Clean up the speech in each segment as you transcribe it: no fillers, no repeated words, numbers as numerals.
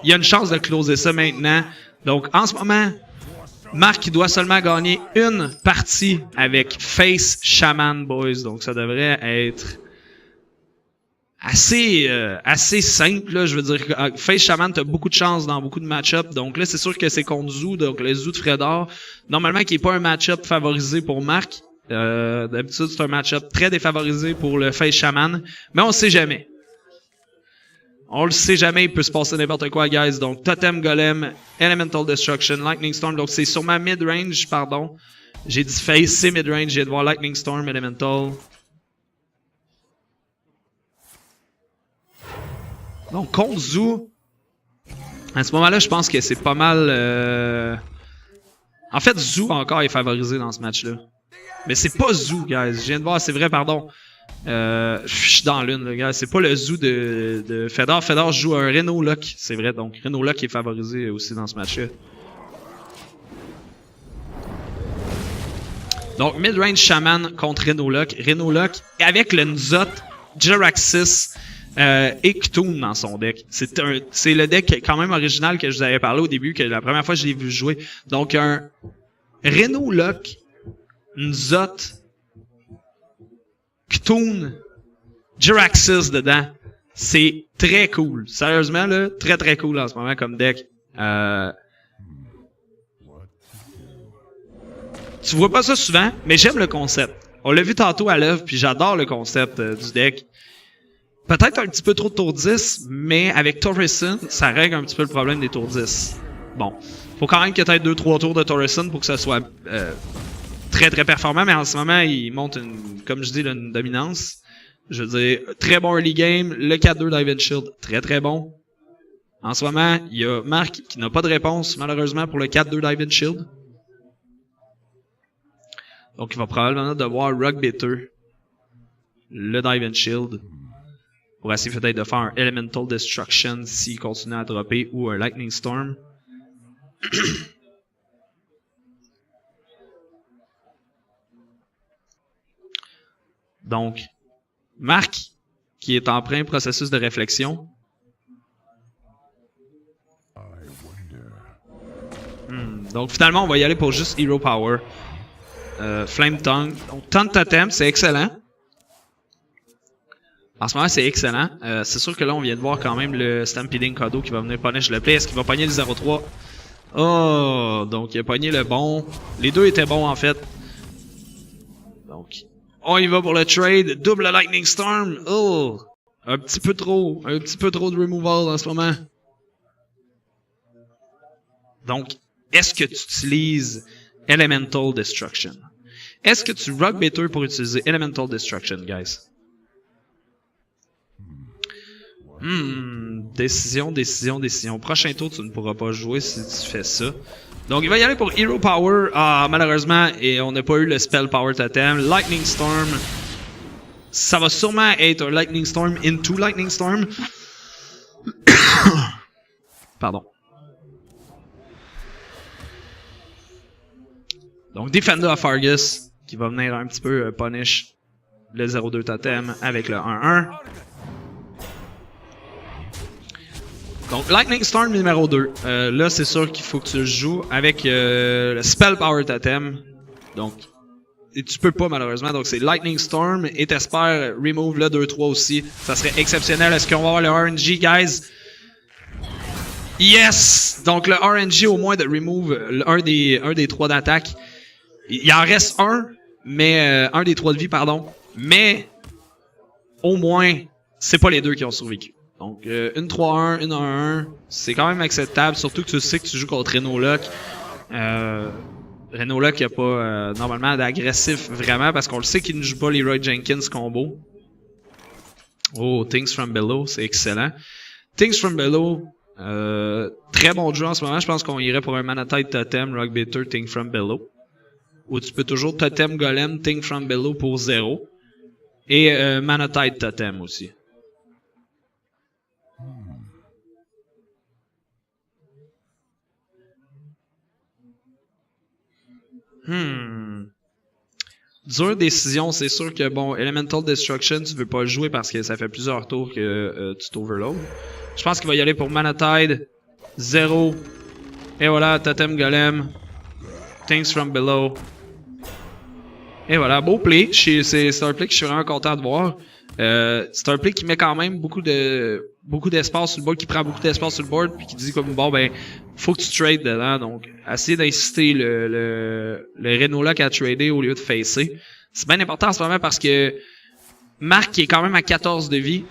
il y a une chance de closer ça maintenant. Donc, en ce moment, Marc il doit seulement gagner une partie avec Face Shaman, boys. Donc, ça devrait être assez simple, là. Je veux dire, Face Shaman, t'as beaucoup de chance dans beaucoup de match-up. Donc là, c'est sûr que c'est contre Zoo, donc le Zoo de Fredor. Normalement, qui est pas un match-up favorisé pour Marc. D'habitude, c'est un match-up très défavorisé pour le Face Shaman. Mais on sait jamais. On le sait jamais, il peut se passer n'importe quoi, guys. Donc, Totem Golem, Elemental Destruction, Lightning Storm. Donc, c'est sûrement mid-range, pardon. J'ai dit Face, c'est mid-range. J'ai de voir Lightning Storm, Elemental. Donc, contre Zoo, à ce moment-là, je pense que c'est pas mal... En fait, Zoo encore est favorisé dans ce match-là. Mais c'est pas Zoo, guys. Je viens de voir, c'est vrai, pardon. Je suis dans l'une, là, gars. C'est pas le Zoo de Fedor. Fedor joue un Reno Luck, c'est vrai. Donc, Reno Luck est favorisé aussi dans ce match-là. Donc, mid-range Shaman contre Reno Luck. Reno Luck avec le Nzot, Jeraxis et Cthulhu dans son deck. C'est le deck quand même original que je vous avais parlé au début, que la première fois que je l'ai vu jouer. Donc, un Reno Luck, Nzot, Cthulhu, Jeraxis dedans. C'est très cool. Sérieusement, là, très très cool en ce moment comme deck. Tu vois pas ça souvent, mais j'aime le concept. On l'a vu tantôt à l'œuvre, puis j'adore le concept du deck. Peut-être un petit peu trop de tour 10, mais avec Torreson, ça règle un petit peu le problème des tours 10. Bon, faut quand même qu'il y ait peut-être 2-3 tours de Torreson pour que ça soit très très performant, mais en ce moment, il monte comme je dis, là, une dominance. Je veux dire, très bon early game. Le 4-2 Dive and Shield, très très bon. En ce moment, il y a Marc qui n'a pas de réponse, malheureusement, pour le 4-2 Dive and Shield. Donc, il va probablement devoir Rock Bitter, le Dive and Shield, pour essayer peut-être de faire un Elemental Destruction s'il continue à dropper, ou un Lightning Storm. Donc, Marc, qui est en plein processus de réflexion. Donc, finalement, on va y aller pour juste Hero Power. Flame Tongue. Donc, Taunt Totem, c'est excellent. En ce moment, c'est excellent. C'est sûr que là, on vient de voir quand même le Stampeding Cadeau qui va venir punish le play. Est-ce qu'il va pogner le 0-3? Oh! Donc, il a pogné le bon. Les deux étaient bons, en fait. Donc, on y va pour le trade. Double Lightning Storm. Oh! Un petit peu trop de removal en ce moment. Donc, est-ce que tu utilises Elemental Destruction? Est-ce que tu Rock Bitter pour utiliser Elemental Destruction, guys? Décision. Prochain tour, tu ne pourras pas jouer si tu fais ça. Donc, il va y aller pour Hero Power. Ah, malheureusement, et on n'a pas eu le Spell Power Totem. Lightning Storm. Ça va sûrement être un Lightning Storm into Lightning Storm. Pardon. Donc, Defender of Argus, qui va venir un petit peu punish le 0-2 Totem avec le 1-1. Donc, Lightning Storm numéro 2. Là, c'est sûr qu'il faut que tu le joues avec le Spell Power Totem. Donc, et tu peux pas malheureusement. Donc, c'est Lightning Storm et t'espères remove le 2-3 aussi. Ça serait exceptionnel. Est-ce qu'on va avoir le RNG, guys? Yes! Donc, le RNG au moins de remove un des 3 d'attaque. Il en reste un, mais un des 3 de vie, pardon. Mais, au moins, c'est pas les deux qui ont survécu. Donc, une 3-1, une 1-1, c'est quand même acceptable, surtout que tu sais que tu joues contre Reno Luck. Reno Luck, il n'y a pas normalement d'agressif vraiment, parce qu'on le sait qu'il ne joue pas les Roy Jenkins combo. Oh, Things from Below, c'est excellent. Things from Below, très bon jeu en ce moment. Je pense qu'on irait pour un Manatite Totem, Rock Bitter, Things from Below. Ou tu peux toujours Totem Golem, Things from Below pour 0. Et Manatite Totem aussi. Dure décision, c'est sûr que bon, Elemental Destruction, tu veux pas le jouer parce que ça fait plusieurs tours que tu t'overload. Je pense qu'il va y aller pour Manatide 0. Et voilà, Totem Golem. Things from below. Et voilà, beau play. C'est un play que je suis vraiment content de voir. C'est un play qui met quand même beaucoup d'espace sur le board, qui prend beaucoup d'espace sur le board, puis qui dit comme bon ben faut que tu trades dedans. Donc, essayer d'inciter le Reno-Lock à trader au lieu de facer. C'est bien important en ce moment parce que Marc est quand même à 14 de vie.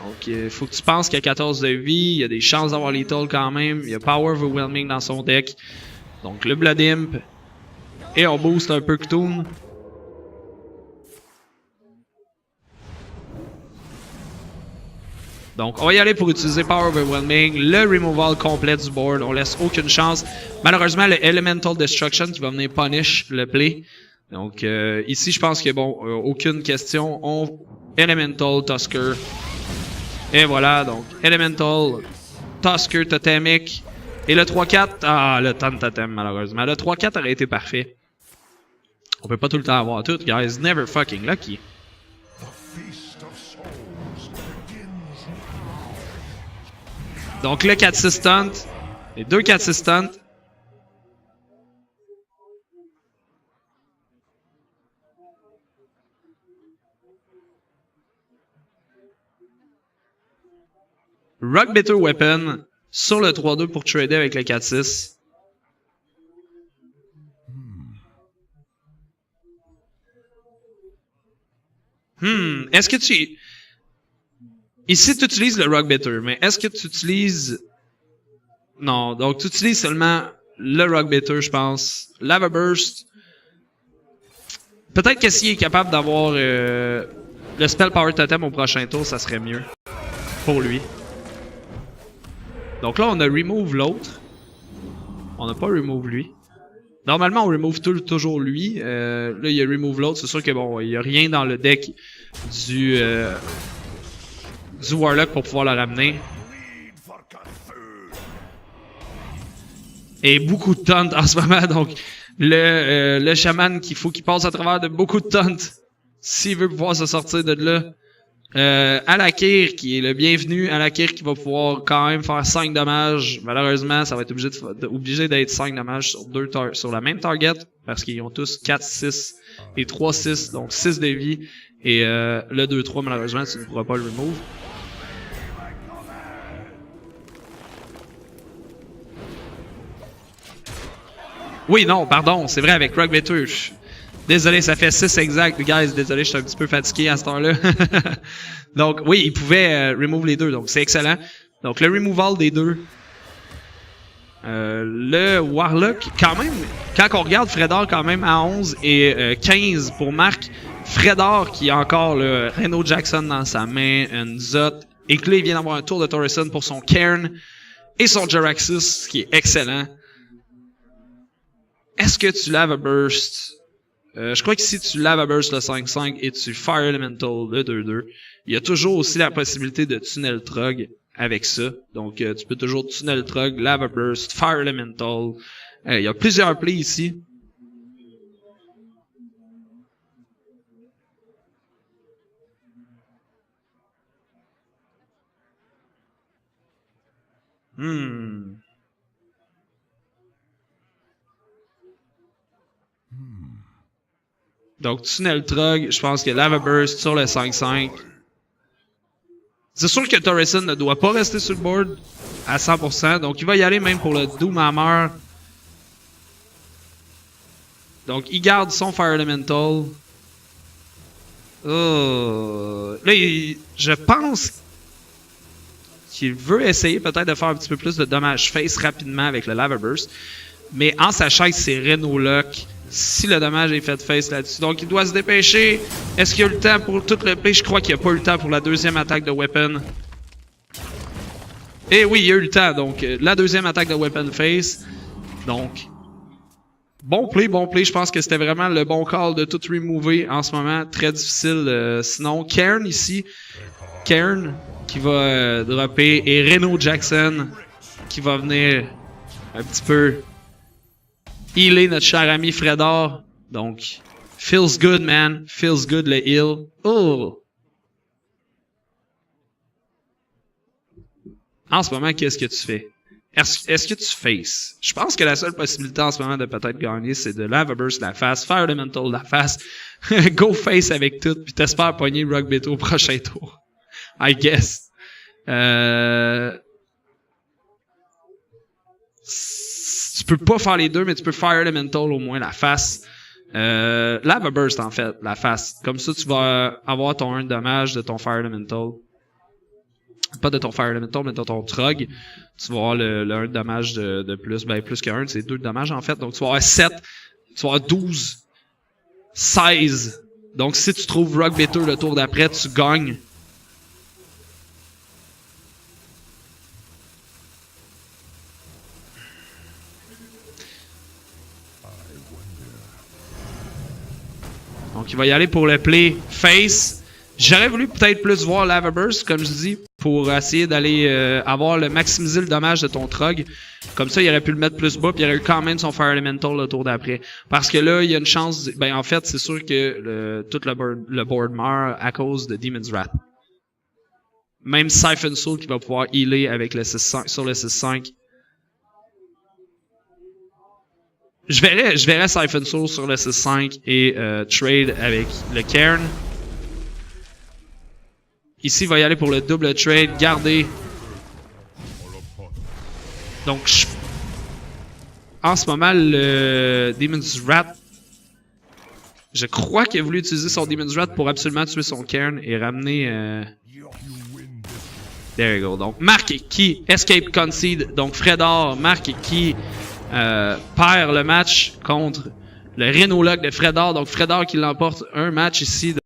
Donc, il faut que tu penses qu'il y a 14 de vie. Il y a des chances d'avoir lethal quand même. Il y a Power Overwhelming dans son deck. Donc, le Blood Imp. Et on boost un peu Cthulhu. Donc, on va y aller pour utiliser Power Overwhelming, le removal complet du board. On laisse aucune chance. Malheureusement, le Elemental Destruction qui va venir punish le play. Donc, ici, je pense que bon, aucune question. On Elemental, Tusker. Et voilà, donc, Elemental, Tusker, Totemic. Et le 3-4, ah, le temps de Totem, malheureusement. Le 3-4 aurait été parfait. On peut pas tout le temps avoir tout, guys. Never fucking lucky. Donc, le 4-6 stunt. Les deux 4-6 stunt. Rock Bitter Weapon sur le 3-2 pour trader avec le 4-6. Est-ce que tu... Ici, tu utilises le Rock Bitter, mais est-ce que tu utilises... Non, donc tu utilises seulement le Rock Bitter, je pense. Lava Burst. Peut-être que s'il est capable d'avoir le Spell Power Totem au prochain tour, ça serait mieux pour lui. Donc là, on a remove l'autre. On n'a pas remove lui. Normalement, on remove toujours lui. Là, il y a remove l'autre. C'est sûr que bon, il n'y a rien dans le deck du Warlock pour pouvoir le ramener. Et beaucoup de taunts en ce moment. Donc, le chaman qu'il faut qu'il passe à travers de beaucoup de taunts s'il veut pouvoir se sortir de là. Alakir qui est le bienvenu, Alakir qui va pouvoir quand même faire 5 dommages. Malheureusement, ça va être obligé d'être 5 dommages sur la même target parce qu'ils ont tous 4, 6 et 3, 6, donc 6 de vie. Et le 2-3, malheureusement, tu ne pourras pas le remove. Oui, non, pardon, c'est vrai avec Rock Bitter. Désolé, ça fait 6 exact, guys. Désolé, je suis un petit peu fatigué à ce temps-là. Donc, oui, il pouvait remove les deux, donc c'est excellent. Donc, le removal des deux. Le Warlock, quand même, quand on regarde Fredor quand même à 11 et 15 pour Marc, Fredor qui a encore le Reno Jackson dans sa main, un Zot, et que là, il vient d'avoir un tour de Torreson pour son Cairn et son Jaraxxus, ce qui est excellent. Est-ce que tu Lava Burst? Je crois que si tu Lava Burst le 5-5 et tu Fire Elemental le 2-2, il y a toujours aussi la possibilité de Tunnel Trog avec ça. Donc, tu peux toujours Tunnel Trog, Lava Burst, Fire Elemental. Il y a plusieurs plays ici. Donc, Tunnel Trog, je pense que Lava Burst sur le 5-5. C'est sûr que Torreson ne doit pas rester sur le board à 100%. Donc, il va y aller même pour le Doom Hammer. Donc, il garde son Fire Elemental. Là, je pense qu'il veut essayer peut-être de faire un petit peu plus de dommages face rapidement avec le Lava Burst. Mais en sachant que c'est Reno-Lock, si le dommage est fait face là-dessus. Donc, il doit se dépêcher. Est-ce qu'il y a eu le temps pour tout le play? Je crois qu'il n'y a pas eu le temps pour la deuxième attaque de Weapon. Et oui, il y a eu le temps. Donc, la deuxième attaque de Weapon face. Donc, bon play, bon play. Je pense que c'était vraiment le bon call de tout remover en ce moment. Très difficile. Sinon, Cairn ici. Cairn qui va dropper. Et Reno Jackson qui va venir un petit peu healer notre cher ami Fredor. Donc, feels good, man. Feels good, le heal. Oh! En ce moment, qu'est-ce que tu fais? Est-ce que tu faces? Je pense que la seule possibilité en ce moment de peut-être gagner, c'est de Lava Burst la face, Fire Elemental la face, go face avec tout, puis t'espères pogner Rock Beto au prochain tour. I guess. Tu peux pas faire les deux, mais tu peux Fire Elemental au moins la face. Lava Burst en fait, la face. Comme ça, tu vas avoir ton 1 de dommage de ton Fire Elemental. Pas de ton Fire Elemental, mais de ton Trog. Tu vas avoir le 1 de dommage de plus. Ben, plus que 1, c'est 2 de dommage en fait. Donc, tu vas avoir 7. Tu vas avoir 12. 16. Donc, si tu trouves Rock Better le tour d'après, tu gagnes. Donc, il va y aller pour le play face. J'aurais voulu peut-être plus voir Lava Burst, comme je dis, pour essayer d'aller maximiser le dommage de ton Trog. Comme ça, il aurait pu le mettre plus bas, puis il aurait eu quand même son Fire Elemental le tour d'après. Parce que là, il y a une chance... Ben, en fait, c'est sûr que tout le board meurt à cause de Demon's Wrath. Même Siphon Soul qui va pouvoir healer avec le 6-5, sur le 6-5. Je verrais Siphon Soul sur le 6-5 et trade avec le Cairn. Ici, il va y aller pour le double trade, garder. Donc, en ce moment, le Demon's Wrath, je crois qu'il a voulu utiliser son Demon's Wrath pour absolument tuer son Cairn et ramener... There you go. Donc, Marc qui escape concede. Donc, Fredor, Marc qui perd le match contre le Rhinologue de Fredor. Donc, Fredor qui l'emporte un match ici.